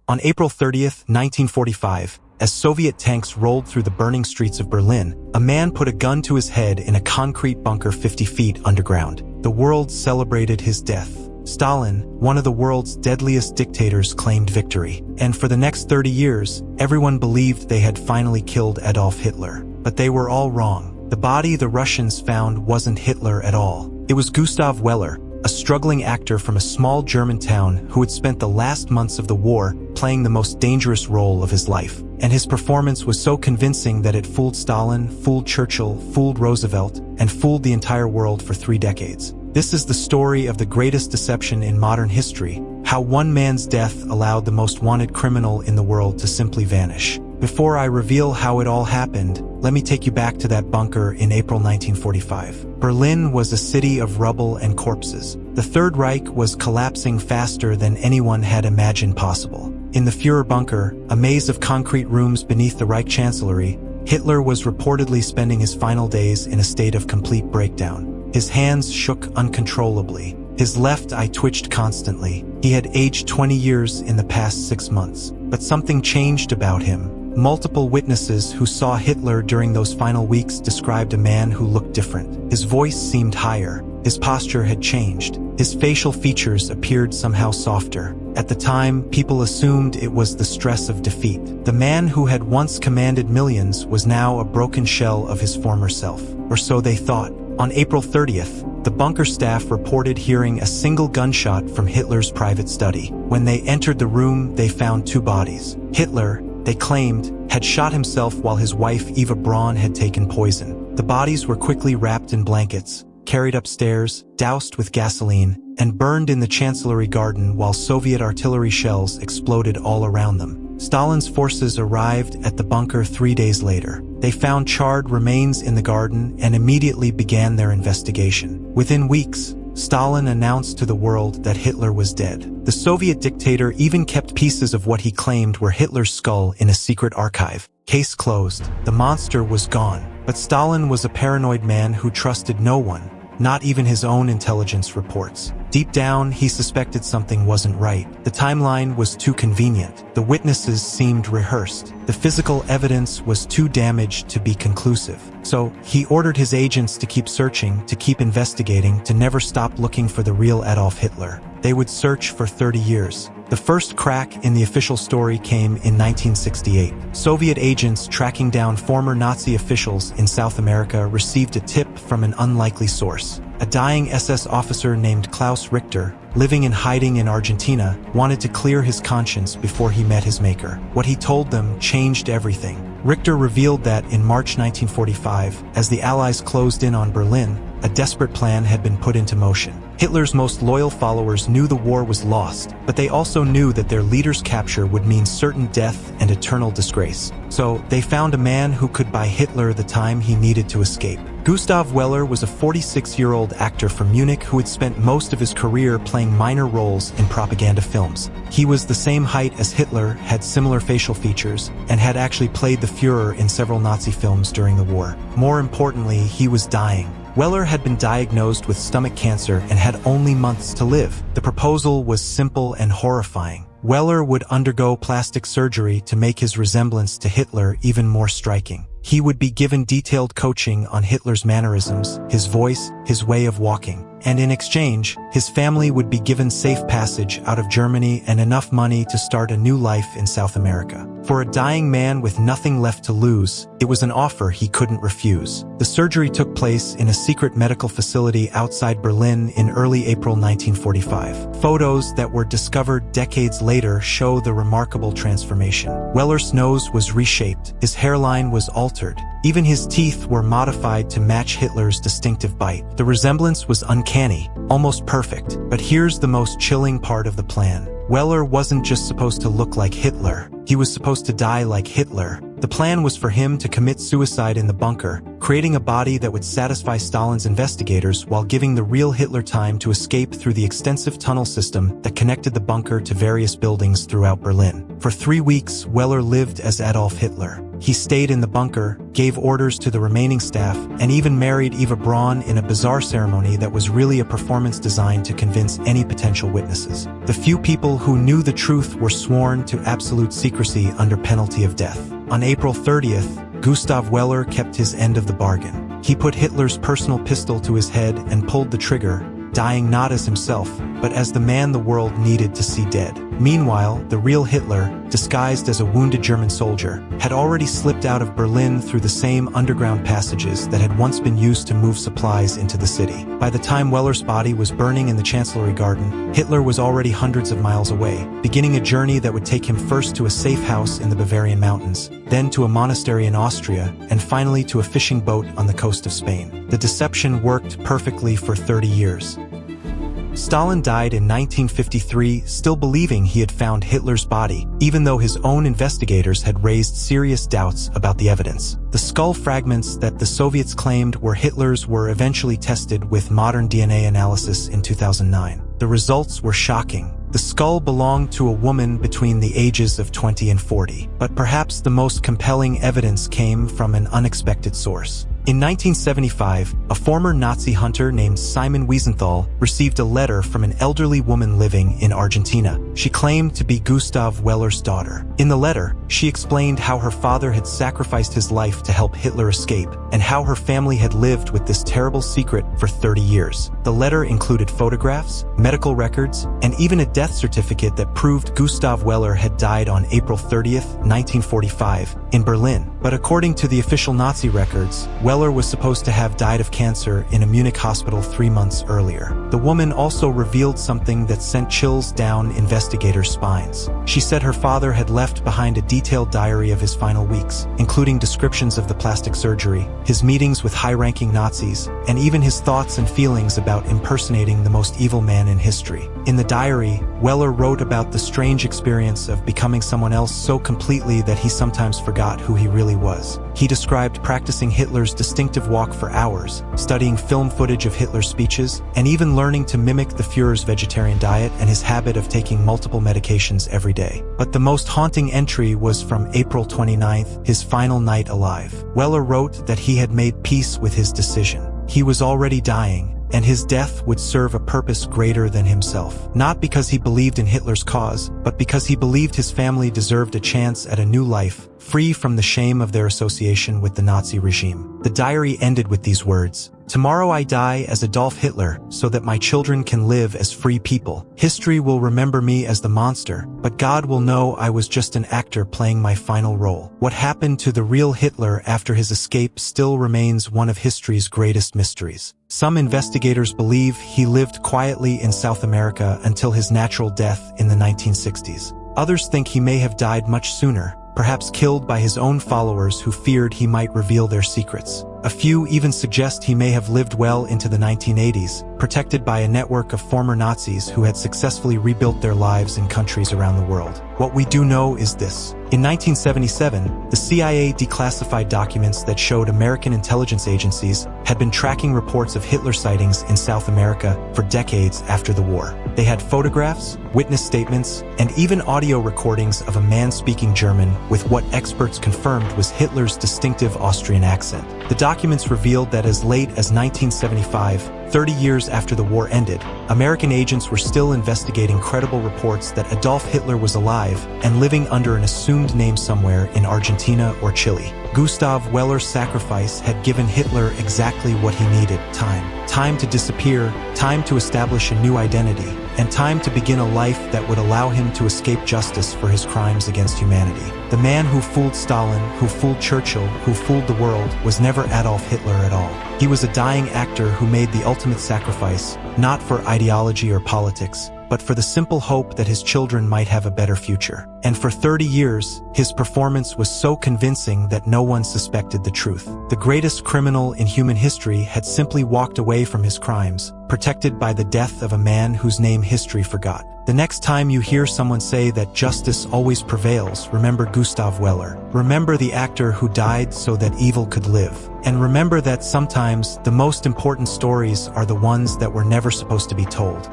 On April 30th, 1945, as Soviet tanks rolled through the burning streets of Berlin, a man put a gun to his head in a concrete bunker 50 feet underground. The world celebrated his death. Stalin, one of the world's deadliest dictators, claimed victory. And for the next 30 years, everyone believed they had finally killed Adolf Hitler. But they were all wrong. The body the Russians found wasn't Hitler at all. It was Gustav Weler, a struggling actor from a small German town who had spent the last months of the war playing the most dangerous role of his life. And his performance was so convincing that it fooled Stalin, fooled Churchill, fooled Roosevelt, and fooled the entire world for 3 decades. This is the story of the greatest deception in modern history, how one man's death allowed the most wanted criminal in the world to simply vanish. Before I reveal how it all happened, let me take you back to that bunker in April 1945. Berlin was a city of rubble and corpses. The Third Reich was collapsing faster than anyone had imagined possible. In the Führer bunker, a maze of concrete rooms beneath the Reich Chancellery, Hitler was reportedly spending his final days in a state of complete breakdown. His hands shook uncontrollably. His left eye twitched constantly. He had aged 20 years in the past 6 months. But something changed about him. Multiple witnesses who saw Hitler during those final weeks described a man who looked different. His voice seemed higher. His posture had changed. His facial features appeared somehow softer. At the time, people assumed it was the stress of defeat. The man who had once commanded millions was now a broken shell of his former self. Or so they thought. On April 30th, the bunker staff reported hearing a single gunshot from Hitler's private study. When they entered the room, they found 2 bodies. Hitler, they claimed, had shot himself while his wife Eva Braun had taken poison. The bodies were quickly wrapped in blankets, carried upstairs, doused with gasoline, and burned in the Chancellery garden while Soviet artillery shells exploded all around them. Stalin's forces arrived at the bunker 3 days later. They found charred remains in the garden and immediately began their investigation. Within weeks, Stalin announced to the world that Hitler was dead. The Soviet dictator even kept pieces of what he claimed were Hitler's skull in a secret archive. Case closed. The monster was gone. But Stalin was a paranoid man who trusted no one, not even his own intelligence reports. Deep down, he suspected something wasn't right. The timeline was too convenient. The witnesses seemed rehearsed. The physical evidence was too damaged to be conclusive. So, he ordered his agents to keep searching, to keep investigating, to never stop looking for the real Adolf Hitler. They would search for 30 years. The first crack in the official story came in 1968. Soviet agents tracking down former Nazi officials in South America received a tip from an unlikely source. A dying SS officer named Klaus Richter, living in hiding in Argentina, wanted to clear his conscience before he met his maker. What he told them changed everything. Richter revealed that in March 1945, as the Allies closed in on Berlin, a desperate plan had been put into motion. Hitler's most loyal followers knew the war was lost, but they also knew that their leader's capture would mean certain death and eternal disgrace. So, they found a man who could buy Hitler the time he needed to escape. Gustav Weler was a 46-year-old actor from Munich who had spent most of his career playing minor roles in propaganda films. He was the same height as Hitler, had similar facial features, and had actually played the Führer in several Nazi films during the war. More importantly, he was dying. Weler had been diagnosed with stomach cancer and had only months to live. The proposal was simple and horrifying. Weler would undergo plastic surgery to make his resemblance to Hitler even more striking. He would be given detailed coaching on Hitler's mannerisms, his voice, his way of walking. And in exchange, his family would be given safe passage out of Germany and enough money to start a new life in South America. For a dying man with nothing left to lose, it was an offer he couldn't refuse. The surgery took place in a secret medical facility outside Berlin in early April 1945. Photos that were discovered decades later show the remarkable transformation. Weller's nose was reshaped, his hairline was altered. Even his teeth were modified to match Hitler's distinctive bite. The resemblance was uncanny, almost perfect. But here's the most chilling part of the plan. Weler wasn't just supposed to look like Hitler. He was supposed to die like Hitler, The plan was for him to commit suicide in the bunker, creating a body that would satisfy Stalin's investigators while giving the real Hitler time to escape through the extensive tunnel system that connected the bunker to various buildings throughout Berlin. For 3 weeks, Weler lived as Adolf Hitler. He stayed in the bunker, gave orders to the remaining staff, and even married Eva Braun in a bizarre ceremony that was really a performance designed to convince any potential witnesses. The few people who knew the truth were sworn to absolute secrecy under penalty of death. On April 30th, Gustav Weler kept his end of the bargain. He put Hitler's personal pistol to his head and pulled the trigger, dying not as himself, but as the man the world needed to see dead. Meanwhile, the real Hitler, disguised as a wounded German soldier, had already slipped out of Berlin through the same underground passages that had once been used to move supplies into the city. By the time Weller's body was burning in the Chancellery Garden, Hitler was already hundreds of miles away, beginning a journey that would take him first to a safe house in the Bavarian mountains, then to a monastery in Austria, and finally to a fishing boat on the coast of Spain. The deception worked perfectly for 30 years. Stalin died in 1953, still believing he had found Hitler's body, even though his own investigators had raised serious doubts about the evidence. The skull fragments that the Soviets claimed were Hitler's were eventually tested with modern DNA analysis in 2009. The results were shocking. The skull belonged to a woman between the ages of 20 and 40, but perhaps the most compelling evidence came from an unexpected source. In 1975, a former Nazi hunter named Simon Wiesenthal received a letter from an elderly woman living in Argentina. She claimed to be Gustav Weller's daughter. In the letter, she explained how her father had sacrificed his life to help Hitler escape, and how her family had lived with this terrible secret for 30 years. The letter included photographs, medical records, and even a death certificate that proved Gustav Weler had died on April 30th, 1945, in Berlin. But according to the official Nazi records, Weler was supposed to have died of cancer in a Munich hospital 3 months earlier. The woman also revealed something that sent chills down investigators' spines. She said her father had left behind a detailed diary of his final weeks, including descriptions of the plastic surgery, his meetings with high-ranking Nazis, and even his thoughts and feelings about impersonating the most evil man in history. In the diary, Weler wrote about the strange experience of becoming someone else so completely that he sometimes forgot who he really was. He described practicing Hitler's distinctive walk for hours, studying film footage of Hitler's speeches, and even learning to mimic the Führer's vegetarian diet and his habit of taking multiple medications every day. But the most haunting entry was from April 29th, his final night alive. Weler wrote that he had made peace with his decision. He was already dying, and his death would serve a purpose greater than himself. Not because he believed in Hitler's cause, but because he believed his family deserved a chance at a new life, free from the shame of their association with the Nazi regime. The diary ended with these words: "Tomorrow I die as Adolf Hitler so that my children can live as free people. History will remember me as the monster, but God will know I was just an actor playing my final role." What happened to the real Hitler after his escape still remains one of history's greatest mysteries. Some investigators believe he lived quietly in South America until his natural death in the 1960s. Others think he may have died much sooner, perhaps killed by his own followers who feared he might reveal their secrets. A few even suggest he may have lived well into the 1980s, protected by a network of former Nazis who had successfully rebuilt their lives in countries around the world. What we do know is this. In 1977, the CIA declassified documents that showed American intelligence agencies had been tracking reports of Hitler sightings in South America for decades after the war. They had photographs, witness statements, and even audio recordings of a man speaking German with what experts confirmed was Hitler's distinctive Austrian accent. The documents revealed that as late as 1975, 30 years after the war ended, American agents were still investigating credible reports that Adolf Hitler was alive and living under an assumed name somewhere in Argentina or Chile. Gustav Weller's sacrifice had given Hitler exactly what he needed: time. Time to disappear, time to establish a new identity, and time to begin a life that would allow him to escape justice for his crimes against humanity. The man who fooled Stalin, who fooled Churchill, who fooled the world, was never Adolf Hitler at all. He was a dying actor who made the ultimate sacrifice, not for ideology or politics, but for the simple hope that his children might have a better future. And for 30 years, his performance was so convincing that no one suspected the truth. The greatest criminal in human history had simply walked away from his crimes, protected by the death of a man whose name history forgot. The next time you hear someone say that justice always prevails, remember Gustav Weler. Remember the actor who died so that evil could live. And remember that sometimes the most important stories are the ones that were never supposed to be told.